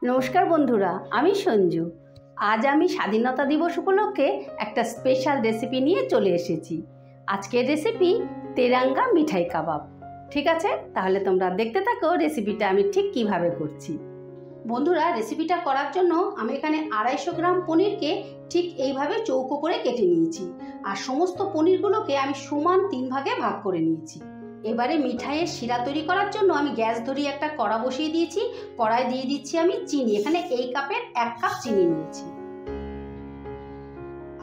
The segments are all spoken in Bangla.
নমস্কার বন্ধুরা, আমি সঞ্জু। আজ আমি স্বাধীনতা দিবস উপলক্ষে একটা স্পেশাল রেসিপি নিয়ে চলে এসেছি। আজকের রেসিপি তেরাঙ্গা মিঠাই কাবাব। ঠিক আছে, তাহলে তোমরা দেখতে থাকো রেসিপিটা আমি ঠিক কিভাবে করছি। বন্ধুরা, রেসিপিটা করার জন্য আমি এখানে 250 গ্রাম পনিরকে ঠিক এইভাবে চৌকো করে কেটে নিয়েছি, আর সমস্ত পনিরগুলোকে আমি সমান 3 ভাগে ভাগ করে নিয়েছি। এবারে মিঠাইয়ের শিরা তৈরি করার জন্য আমি গ্যাস ধরিয়ে একটা কড়া বসিয়ে দিয়েছি। কড়াই দিয়ে দিচ্ছি আমি চিনি। এখানে এই কাপের 1 কাপ চিনি নিয়েছি,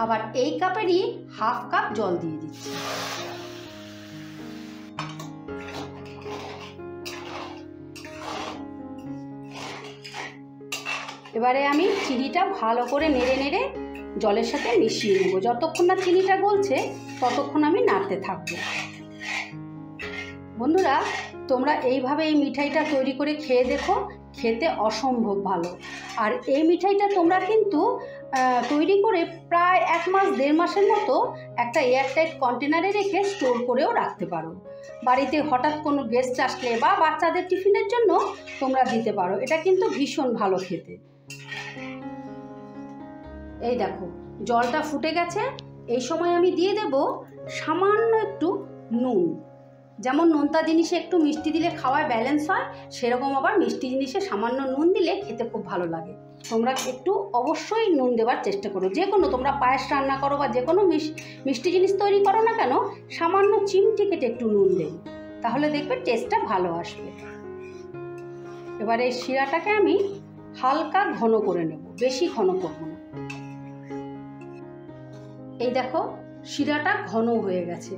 আবার এই কাপেরই হাফ কাপ জল দিয়ে দিচ্ছি। এবারে আমি চিনিটা ভালো করে নেড়ে নেড়ে জলের সাথে মিশিয়ে নেব। যতক্ষণ না চিনিটা গলছে ততক্ষণ আমি নাড়তে থাকবো। বন্ধুরা, তোমরা এইভাবে এই মিঠাইটা তৈরি করে খেয়ে দেখো, খেতে অসম্ভব ভালো। আর এই মিঠাইটা তোমরা কিন্তু তৈরি করে প্রায় 1 মাস 1.5 মাসের মতো একটা এয়ারটাইট কন্টেনারে রেখে স্টোর করেও রাখতে পারো। বাড়িতে হঠাৎ কোনো গেস্ট আসলে বা বাচ্চাদের টিফিনের জন্য তোমরা দিতে পারো। এটা কিন্তু ভীষণ ভালো খেতে। এই দেখো, জলটা ফুটে গেছে। এই সময় আমি দিয়ে দেব সামান্য একটু নুন। যেমন নোনতা জিনিসে একটু মিষ্টি দিলে খাওয়ায় ব্যালেন্স হয়, সেরকম আবার মিষ্টি জিনিসে সামান্য নুন দিলে খেতে খুব ভালো লাগে। তোমরা একটু অবশ্যই নুন দেওয়ার চেষ্টা করো। যে কোনো তোমরা পায়েস রান্না করো বা যে কোনো মিষ্টি জিনিস তৈরি করো না কেন, সামান্য চিমটি কেটে একটু নুন দেবে, তাহলে দেখবে টেস্টটা ভালো আসবে। এবারে এই শিরাটাকে আমি হালকা ঘন করে নেব, বেশি ঘন করব না। এই দেখো, শিরাটা ঘন হয়ে গেছে।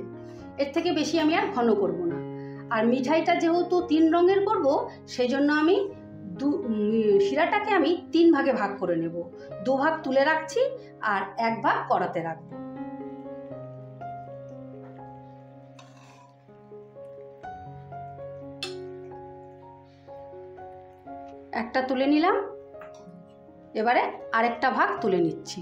এর থেকে বেশি আমি আর ঘন করব না। আর মিঠাইটা যেহেতু 3 রঙের করব, সেই জন্য আমি শিরাটাকে আমি 3 ভাগে ভাগ করে নেব। 2 ভাগ তুলে রাখছি আর 1 ভাগ কড়াতে রাখব। একটা তুলে নিলাম, এবারে আরেকটা ভাগ তুলে নিচ্ছি।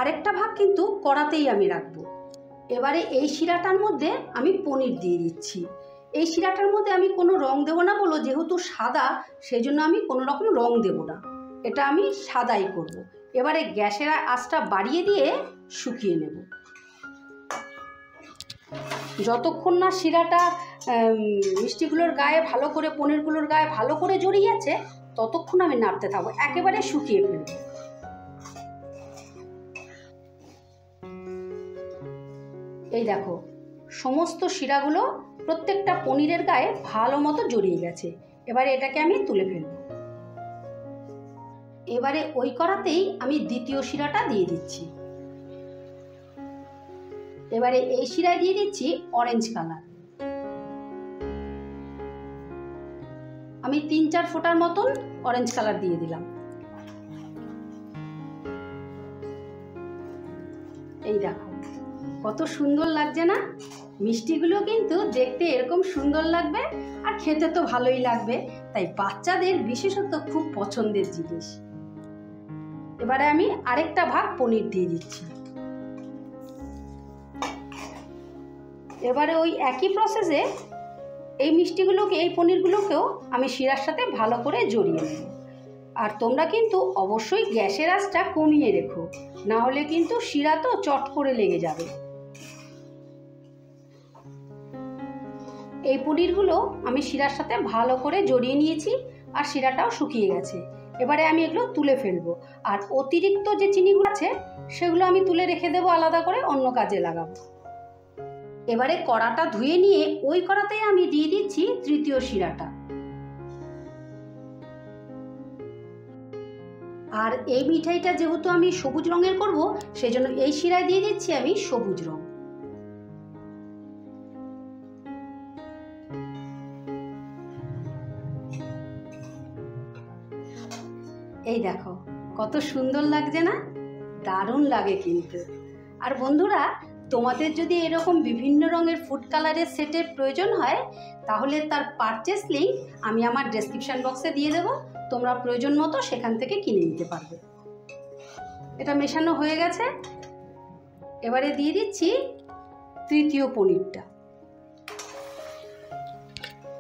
আরেকটা ভাগ কিন্তু কড়াতেই আমি রাখবো। এবারে এই শিরাটার মধ্যে আমি পনির দিয়ে দিচ্ছি। এই শিরাটার মধ্যে আমি কোনো রং দেব না বলো, যেহেতু সাদা, সেই জন্য আমি কোনো রকম রং দেব না। এটা আমি সাদাই করব। এবারে গ্যাসের আঁচটা বাড়িয়ে দিয়ে শুকিয়ে নেব। যতক্ষণ না শিরাটা মিষ্টিগুলোর গায়ে ভালো করে, পনিরগুলোর গায়ে ভালো করে জড়িয়ে যাচ্ছে, ততক্ষণ আমি নাড়তে থাকবো, একেবারে শুকিয়ে ফেলবো। এই দেখো, সমস্ত শিরাগুলো প্রত্যেকটা পনিরের গায়ে ভালো মতো জড়িয়ে গেছে। এবারে এটাকে আমি তুলে ফেলব। এবারে ওই কড়াতেই আমি দ্বিতীয় শিরাটা দিয়ে দিচ্ছি। এবারে এই শিরায় দিয়ে দিচ্ছি অরেঞ্জ কালার। আমি 3-4 ফোঁটার মতন অরেঞ্জ কালার দিয়ে দিলাম। এই দেখো, কত সুন্দর লাগছে না? মিষ্টিগুলো কিন্তু দেখতে এরকম সুন্দর লাগবে আর খেতে তো ভালোই লাগবে, তাই বাচ্চাদের বিশেষত খুব পছন্দের জিনিস। এবারে আমি আরেকটা ভাগ পনির দিয়ে দিচ্ছি। এবারে ওই একই প্রসেসে এই মিষ্টিগুলোকে, এই পনিরগুলোকেও আমি শিরার সাথে ভালো করে জড়িয়ে নেব। আর তোমরা কিন্তু অবশ্যই গ্যাসের আঁচটা কমিয়ে রেখো, না হলে কিন্তু শিরা তো চট করে লেগে যাবে। এই পনিরগুলো আমি শিরার সাথে ভালো করে জড়িয়ে নিয়েছি, আর শিরাটাও শুকিয়ে গেছে। এবারে আমি এগুলো তুলে ফেলবো। আর অতিরিক্ত যে চিনিগুলো আছে সেগুলো আমি তুলে রেখে দেবো, আলাদা করে অন্য কাজে লাগাবো। এবারে কড়াটা ধুয়ে নিয়ে ওই কড়াতেই আমি দিয়ে দিচ্ছি তৃতীয় শিরাটা। আর এই মিঠাইটা যেহেতু আমি সবুজ রঙের করব, সেজন্য এই শিরায় দিয়ে দিচ্ছি আমি সবুজ রং। এই দেখো, কত সুন্দর লাগছে না? দারুণ লাগে কিন্তু। আর বন্ধুরা, তোমাদের যদি এরকম বিভিন্ন রঙের ফুড কালারের সেটের প্রয়োজন হয়, তাহলে তার পারচেস লিঙ্ক আমি আমার ডেসক্রিপশন বক্সে দিয়ে দেবো। তোমরা প্রয়োজন মতো সেখান থেকে কিনে নিতে পারবে। এটা মেশানো হয়ে গেছে। এবারে দিয়ে দিচ্ছি তৃতীয় পনিরটা।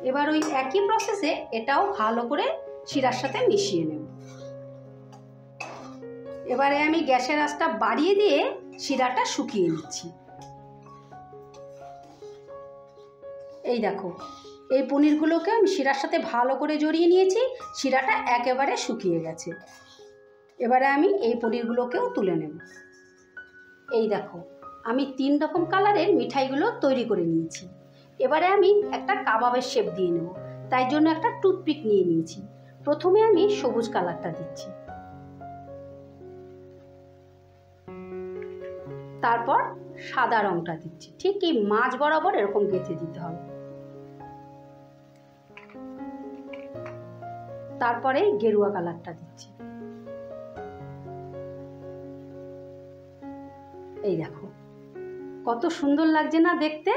এবার ওই একই প্রসেসে এটাও ভালো করে শিরার সাথে মিশিয়ে নেব। এবারে আমি গ্যাসের আঁচটা বাড়িয়ে দিয়ে শিরাটা শুকিয়ে নিচ্ছি। এই দেখো, এই পনিরগুলোকে আমি শিরার সাথে ভালো করে জড়িয়ে নিয়েছি, শিরাটা একেবারে শুকিয়ে গেছে। এবারে আমি এই পনিরগুলোকেও তুলে নেব। এই দেখো, আমি 3 রকম কালারের মিঠাইগুলো তৈরি করে নিয়েছি। এবারে আমি একটা কাবাবের শেপ দিয়ে নেব, তাই জন্য একটা টুথপিক নিয়ে নিয়েছি। প্রথমে আমি সবুজ কালারটা দিচ্ছি, তারপর সাদা রংটা দিচ্ছি। ঠিক এই মাঝ বরাবর এরকম গেঁথে দিতে হবে। তারপরে গেরুয়া কালারটা দিচ্ছি। এই দেখো, কত সুন্দর লাগছে না দেখতে।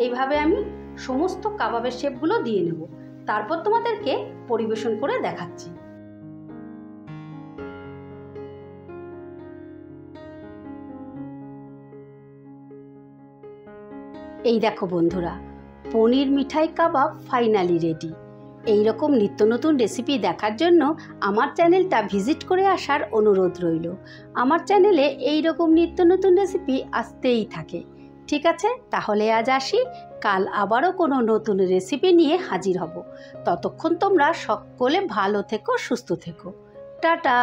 এইভাবে আমি সমস্ত কাবাবের শেপগুলো দিয়ে নেব, তারপর তোমাদেরকে পরিবেশন করে দেখাচ্ছি। এই দেখো বন্ধুরা, পনির মিঠাই কাবাব ফাইনালি রেডি। এই রকম নিত্য নতুন রেসিপি দেখার জন্য আমার চ্যানেলটা ভিজিট করে আসার অনুরোধ রইল। আমার চ্যানেলে এই রকম নিত্য নতুন রেসিপি আসতেই থাকে। ঠিক আছে, তাহলে আজ আসি। কাল আবারও কোনো নতুন রেসিপি নিয়ে হাজির হব। ততক্ষণ তোমরা সকলে ভালো থেকো, সুস্থ থেকো। টাটা।